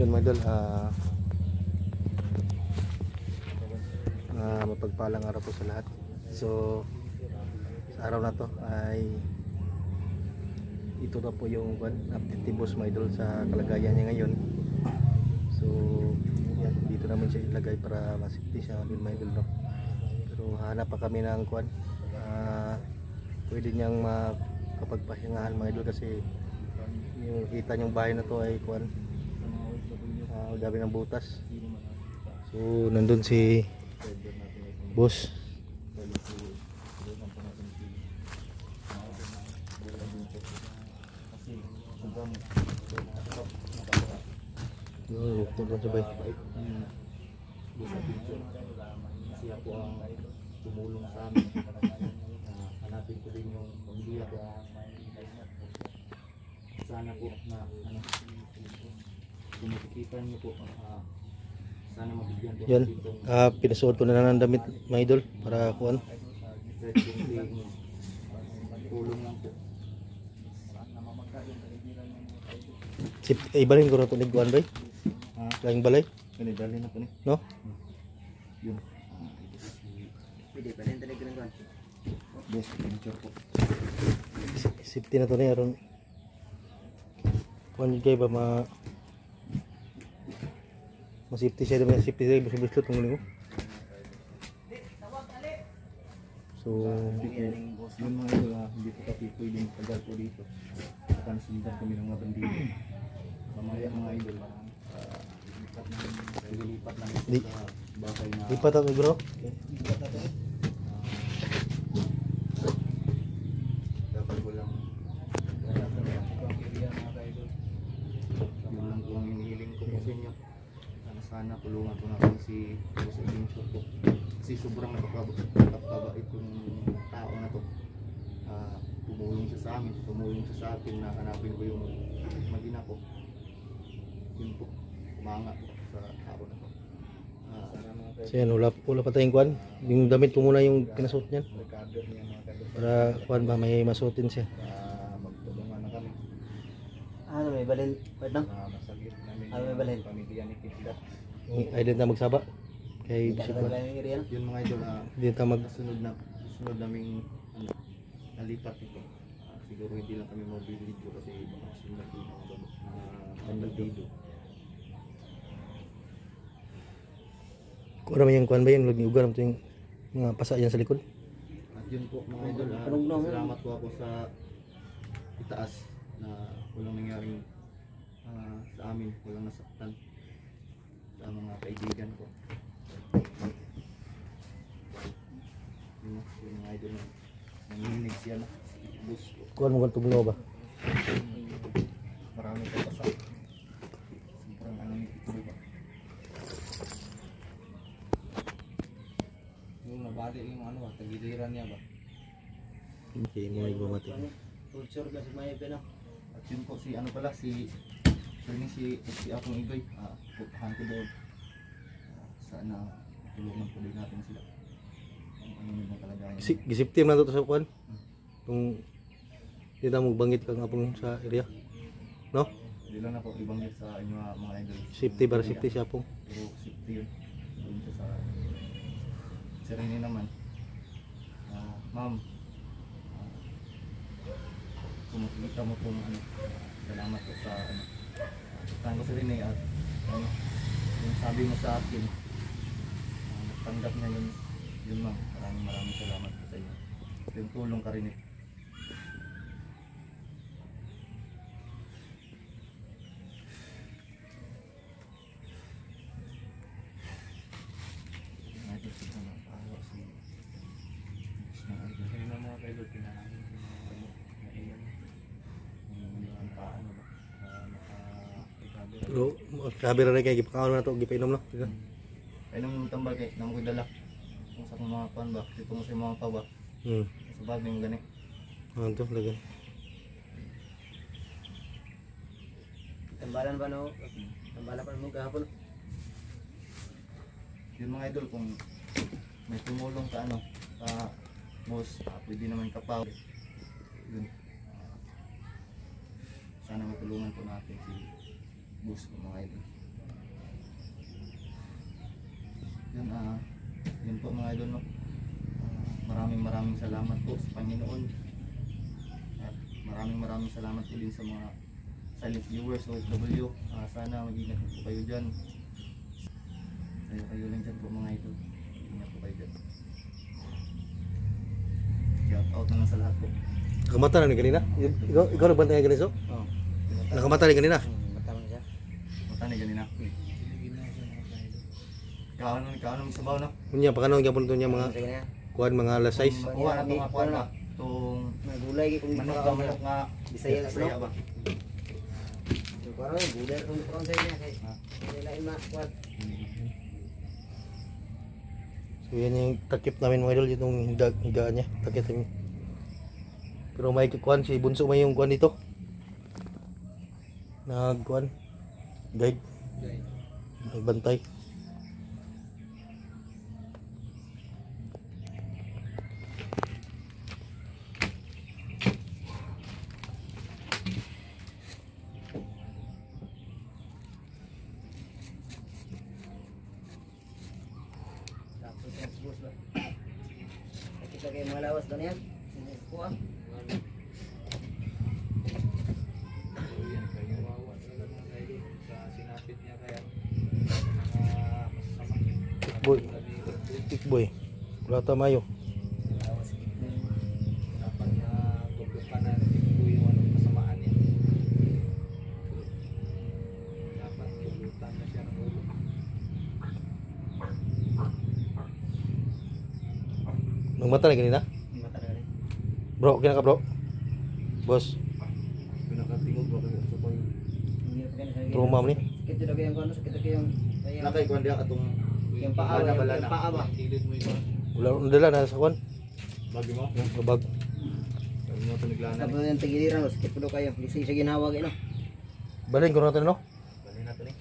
Yun mga idol, mapagpalang araw po sa lahat. So sa araw na to ay ito na po yung update ni Boss mga idol sa kalagayan niya ngayon. So yan, dito naman siya ilagay para masafety siya mga idol, no? Pero hanap pa kami ng pwede niyang makapagpahingahan mga idol, kasi yung kita niyong bahay na to ay dami ng butas. So nandun si Boss. Yung lukod lang sabay. Siya po ang tumulong sa amin. Hanapin ko din yung pamilya ko. Sana po na kung makikita niyo po, sana mabigyan po Yan, pinasuot ko na lang ng damit mga idol para kuan. Tulong lang po. Ibalhin ko na ito ni kuan bay. Laing balay. Dalhin na po ni. No? Yun. Pwede balhin talaga ng kuan. Best picture po. Safety na to ni aron kuan kay ba safety siya, naman safety siya bislot ng ko. So yun mga idol, hindi po kami pwedeng tagal po dito. Akan sundan kami ng mga bandido. Mamaya mga idol, lipat lang ito sa bakay na lipat ako bro. dapat ko lang yun lang po ang hinihiling ko po sa inyo. Sana tulungan po natin si Boss Adventure po, kasi sobrang napakabait yung tao na to. Tumulong siya sa amin, tumulong siya sa akin na hanapin ko yung mag-ina ko. Yun po, umanga po sa tao na to. So yan, wala pa tayong kuan. Yung damit ko muna yung pinasuot niyan para kuan ba may masuotin siya. Magtulungan na kami. Ano may balhin? Pwede Masaglit namin ano may balhin? pamilya ni Kidlat. Ident na magsaba kay Hindi bisip ka ko. balhin yung area no? Yun mga idol, Ident na sunod naming nalipat ito. Siguro hindi lang kami mabibidyo kasi baka sunod yung mga bandido. Kung naman yung kuan ba yung lugar mo yung mga pasa yan sa likod. At yun po mga idol, salamat po ako sa itaas na walang nangyaring sa amin, walang nasaktan sa mga kaibigan ko. Yung mga idol na nanginig siya na bus po. Kuan mo kang tugnaw ba? Marami pa sa sobrang ito ba. Yung nabali yung tagiliran niya ba. Okay, mo ibamati. Culture kasi may pena. At yun po si si akong igoy, putahan ko doon. Sana tulungan po din natin sila. Ano yung kalagayan. Gisiptim na to sa kuan. Kung di na mo bangit kang apong sa area. No? Hindi lang ako ibangit sa inyo mga idol. Safety para safety siya pong. Pero safety yun. Doon siya sa Serene naman. Ma'am, kung makikita mo kung salamat po sa tango sa Serene at yung sabi mo sa akin, tanggap na yun ma'am. Maraming salamat po sa inyo. Yung tulong ka rin Pero kabira na kay gipakaon na to, gipainom no. ay nang tambal kay nang ko'y dala kung sa mga pan ba dito mo sa mga pa ba sa bag yung gani Ano to lagi. Tambalan ba no? Tambalan pa mo gahapon. yun mga idol, kung may tumulong ka boss, pwede naman kapaw yun. Sana matulungan po natin si boss mga idol. Yun, yun po mga idol, no? Maraming salamat po sa Panginoon. At maraming salamat po din sa mga silent viewers OFW. Sana mag-ingat po kayo dyan. Kayo lang dyan po mga idol. Ingat po kayo dyan. Shout out na lang sa lahat po. Nakamata na ni kanina? Ikaw nagbantay nga ganito? Oo. Nakamata ni kanina? Matama siya. Matani ganina. Kaon naman sa baw, no? Kunya pa kanong gyapon to niya mga Sige na. kuan mga alas 6. Kuha na ito mga kuha na. Itong Nagulay kung manok nga Bisaya Bisaya ba? Parang gulay kung parang sa niya kay. Lain makuat. So yan yung takip namin mga idol, itong higaan niya, takip namin. Pero may kuan si Bunso, may yung kuan dito. Nagkuan guide. Nagbantay. Kita kayo mga lawas doon yan. Kuha. Tikboy. Tikboy. Wala tamayo. Dapat na tutukan na ito yung anong kasamaan niya. Dapat tulutan na siya ng ulo. Nagmata na kanina? Mata na rin. Bro, kina ka bro? Boss, Pinakatingog ba kayo sa point? trauma mo ni? Sakit daw kayong kuno, sakit daw kayong Nakay kuan dia atong yung paa bala ba, yung paa ba. Kilid mo yun. Wala akong dala na sa kuan. Bagi mo? Kabag. Kami mo pinaglanan. Tapos yung tigiliran, sakit po daw kayo. Lisi sa ginawag ino. Balin ko natin no? Bali na to ni.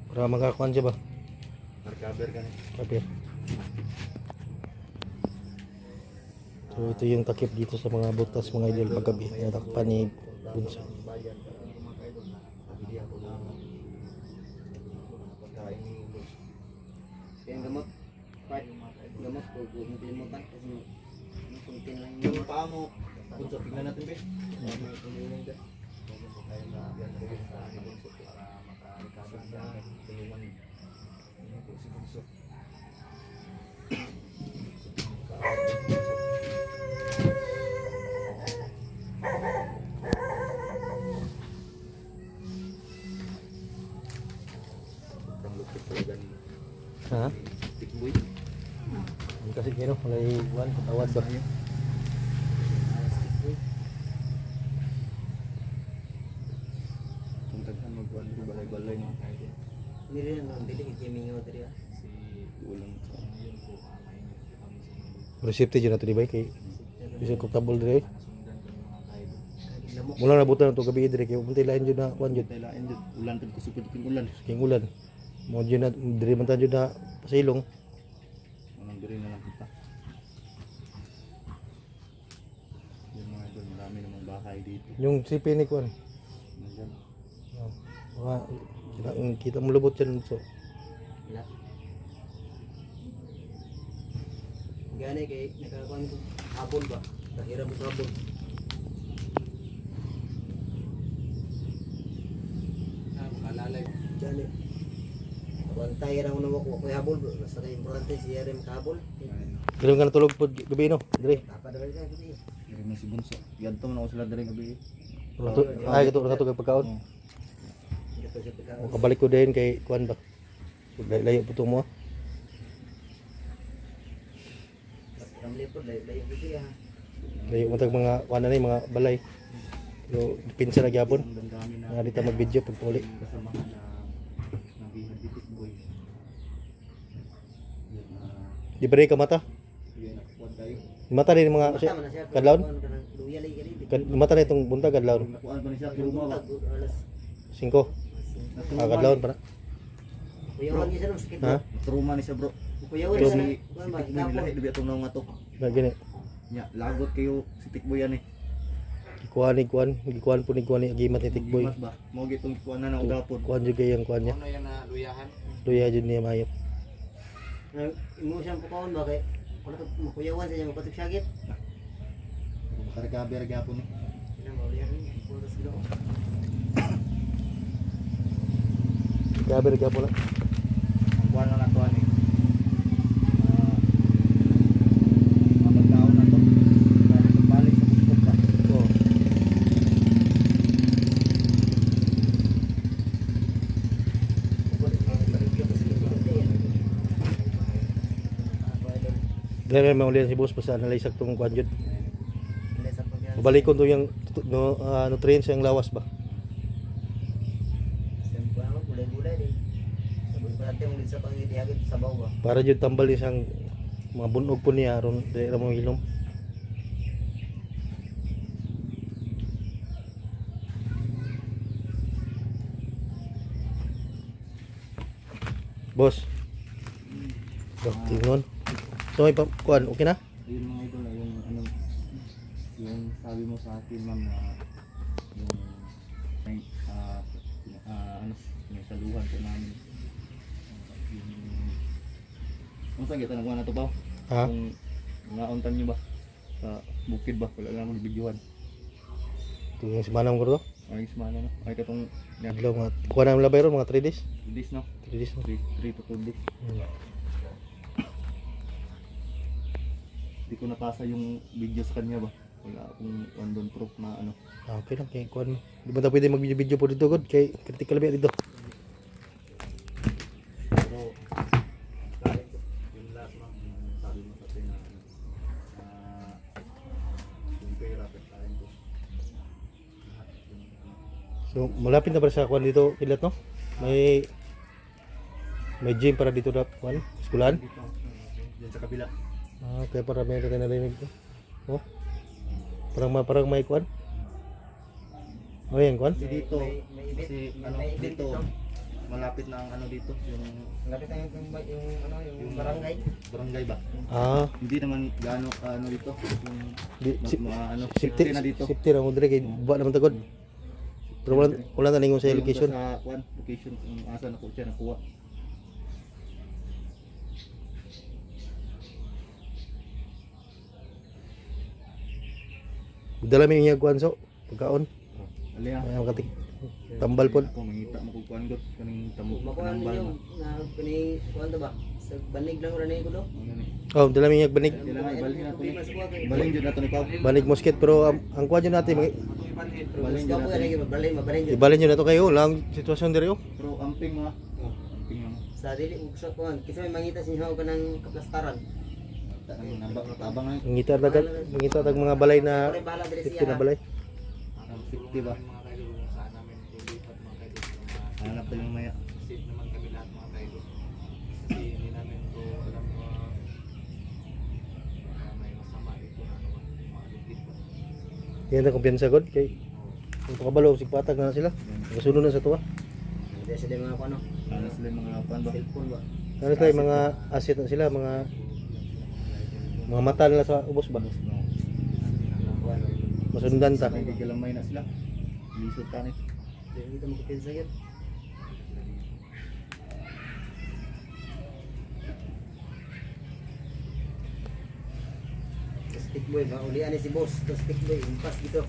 Para makakuan siya ba? Recover ka ni. Okay. So ito yung takip dito sa mga butas mga idol paggabi. Natakpan ni Bunso. Bayan ka mga kaidol na. Pabili ako ng pagkain ni Boss. Kaya yung gamot. Part. Gamot ko, huwag mo kalimutan. Kasi kuntin lang yung Yung gamot. paa mo, Bunso, tignan natin be. May tumulong ka. Huwag mo tayo na yan kayo sa ni Bunso para maka-recover siya. Tulungan. Ano po si Bunso. Sobrang lupit talaga ni Ha? Tikboy. Hindi kasi kino, walay kuan, patawad ba? Kung taghan magkuhan ko balay-balay mga kaidol. Hindi rin, dili i-gamingaw diri ah. Ulang sa Resipti dyan nato di ba? Kay bisa comfortable dire. Lamok. Mula nabutan na ito gabi dire. Kaya puntay lain dyan na kuan dyan. Tailain dyan. Ulan kan kusupid king ulan. King ulan. Mo dyan na, dire man tayo dyan na pasilong. Anong diri na lang kita. Yung mga idol, marami namang bahay dito. Yung sipi ni kuan. Nandyan. Kita mo lubot dyan. So, Wala. Gani kay nakakuan ko habol ba? Tahira mo habol. Makalalay. Gani. Bantay ra mo na ko habol bro. Basta kay importante siya rin habol. dire ka natulog po gabi no? Dire. Papadawal ka gani. Diri na si Bunso. Ganto man ako sila diri gabi. Ay, katulog pagkaon. Dito siya pagka. O kabalik ko din kay kuan ba? Layo po ito mo. Ramli po layo gidi ah. Layo mo tag mga kuan na ni mga balay. Pero pinsa na gyapon. Ang dami na Nga dito mag-video pag tuli. kasamahan na nabihag di Tikboy. Yan Di ba rin ka mata? yan nakukuhan tayo. Mata rin mga Tama na siya. kadlawon? Luya lay gani. Mata na itong buntag kadlawon. Nakukuhan pa ni siya kiruma ba? Alas 5. Kadlawon para. kuyawan niya siya nung sakit. Ha? Truma ni siya bro. Kuyawan Pero siya. si Kuan ba? Tikboy lahi dubi atong naong ato. Na gini. Nya lagot kayo si Tikboy yan eh. Gikuan po ni kuan ni agimat ni Tikboy. Gimat ba? Mo gitong kuan na ng ugapon. Kuan juga yang kuan niya. Ano yan na luyahan? Luya jud niya mayop. Imo siyang pukaon ba kay wala to makuyawan sa iya mapatok sakit. Makargabi-ragabi po ni. Ina maulian ni putas gilo. Gabi rin po lang. Ang kuwan lang ato ani. Mapagdaon na to. Dahil balik sa bukod pa. Oo. Dahil maulian si boss pa sa analyze itong kuwan yun. Mabalik ko to yung nutrients yung lawas ba? Siyempre ako gulay-gulay ni. Sabay pa natin ulit sa pangitihagit sa baw ba. Para jud tambal isang mga bunog po niya aron dili ra mo hilom. Boss. So, tingnon. So may kuan, okay na? Ayun mga idol, yung ano, yung sabi mo sa akin ma'am na yung may ano, yung saluhan ko namin. Yung ano sa kita nagwa na to ba? Ha? Kung nauntan nyo ba sa bukid ba? Wala lang mo bidyohan. Ito yung simanang ko to. Ay semana no. Ay katong Adlaw mga kuan na labay ron mga 3 days. this no. 3 days. 3 to 2 days. Hindi ko napasa yung video sa kanya ba? Wala akong one proof na ano. Ah, okay lang kay kuan mo. Di ba ta pwede mag-video po dito god kay critical ba dito. Pero yung last ma'am, yung sabi mo sa akin na yung pera pagkain ko. Lahat yung So malapit na ba sa kuan dito kilat no? May gym para dito na kuan, eskwelahan. dito, dyan sa kabila. Ah, kaya para may narinig ko. Oh. Parang may kuan. Oh, yan kuan. Kasi dito, may event, kasi ano may event dito, malapit na ang ano dito, yung Lapit na yung barangay. barangay ba? Ah, Hindi naman gaano ano dito, yung di, ano, safety na dito. Safety ra mo dire kay buwa naman tagod. Pero wala na ningon sa Yung location. Sa kuan, location kung asa na ko siya nakuha. Dala mi niya kuan so pagkaon. Ali ha. Ay katik. Tambal po. Ako mangita mo kuan got kaning Makuha tambal. ninyo na kini kuan to ba? Sa banig lang ra ni ko do. Oh, dala mi niya banig. Kailangan ibalhin nato ni. Mas kuha kay. Balhin jud nato ni Pao. Banig mosquit pero ang kuan jud natin Balhin Balhin jud jud nato. natin. Mabalhin jud. ibalin niyo na to kayo lang sitwasyon dire oh. Pero amping mga. Amping mga. Sa dili ug sa kuan, kasi may mangita sinyo ka ng kaplastaran. Tabang na. Ngita dagat, ngita tag mga balay na Ore bahala diri safety siya. na balay. Ang safety ba? Hanap tayo ng maya. Safe naman kami lahat mga kaidol. Kasi hindi namin to alam may masama dito na naman mga ligid ba. Yan na kumpiyansa god kay kung pakabalo sig patag na sila. Kasunod na sa tuwa. Dili sila mga kuan no. Ano sila yung mga kuan ba? Cellphone ba. Ano tayo mga asset na sila, mga mata nila sa ubos ba? Kuan. Masundan ta. May gigalamay na sila. Lisod ka ni. Dili kita magpinsa gyud. Stick boy, maulian ni si boss. To stick boy, impas dito.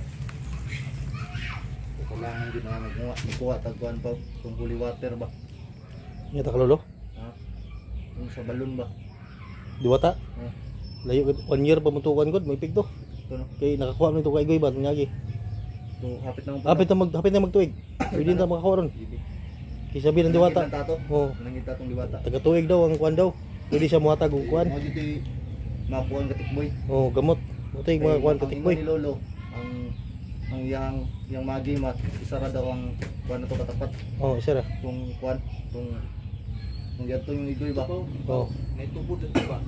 Kailangan din na magkuha tagkuhan pa kung holy water ba? Nya ta kalolo. Ha? Kung sa balon ba? Diwata. Ha? Layo gid 1 year pa mutukan gud, may pigto. Ito no? Kay nakakuha man to kay goy ba nyagi. So, hapit na mo Hapit na magtuig. Pwede na makakuha ron. Kay sabi ng diwata. Tato. Oh, Nangita tong diwata. taga tuig daw ang kuan daw. Pwede siya muhatag og kuan. Mo dito makuha ang katikboy. Oh, gamot. Mutig mga kuan katikboy. Ni lolo ang yang magimat isa ra daw ang kuan na to katapat Oh, isa ra. kung kuan kung yato yung igoy ba. Oh. May tubo dito ba?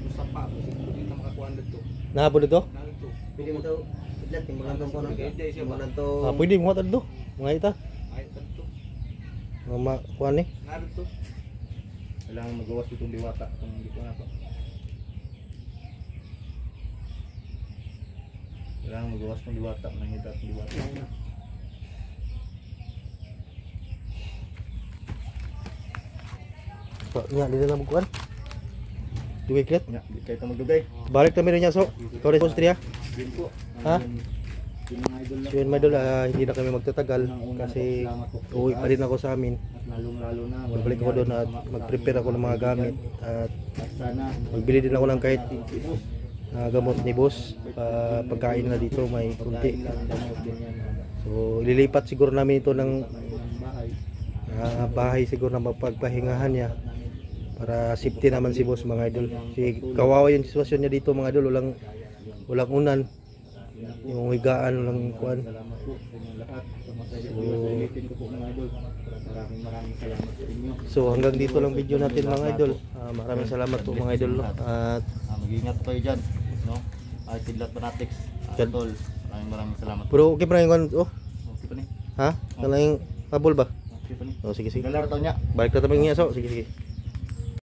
Usa pa, kasi hindi na makakuha dito. Nahapon dito? Narito. Pwede mo to idlat timulan tong kono. Timulan to. Ah, pwede muhatag dito. Mga ita. Ay, tanto. Mga kuan ni. Narito. Kailangan magawas itong diwata kung hindi ko na to. Kailangan magawas ng diwata, nangita ng diwata. So, nya dili na mo kuan. Dugay kret. Nya, di kayo magdugay. Balik kami rin niya so. Ikaw rin Austria. Din po. Ha? Yung mga idol na So yun mga idol, hindi na kami magtatagal kasi uwi pa rin ako sa amin. At lalong-lalo na Babalik ako doon at mag-prepare ako ng mga gamit at at sana magbili din ako ng kahit si boss gamot ni boss. Pagkain na dito may kunti. gamot din yan. So ililipat siguro namin ito ng Ng bahay. bahay siguro na mapagpahingahan niya para safety naman si boss mga idol. Si kawawa yung sitwasyon niya dito mga idol, walang unan, yung higaan, walang kuan. Salamat po sa inyong lahat. Ulitin ko po mga idol. Maraming salamat sa inyo. So hanggang dito lang video natin mga idol. Maraming salamat po mga idol, no? At Mag-ingat kayo dyan, no? Ay, Kidlat Fanatics, Idol. Maraming salamat. pero okay pa rin kuan. Oh, Okay pa ni. ha? Kalaing habol ba? Okay pa ni. Oh, sige sige. Galar to niya. Balik na tayo niya so. Sige sige.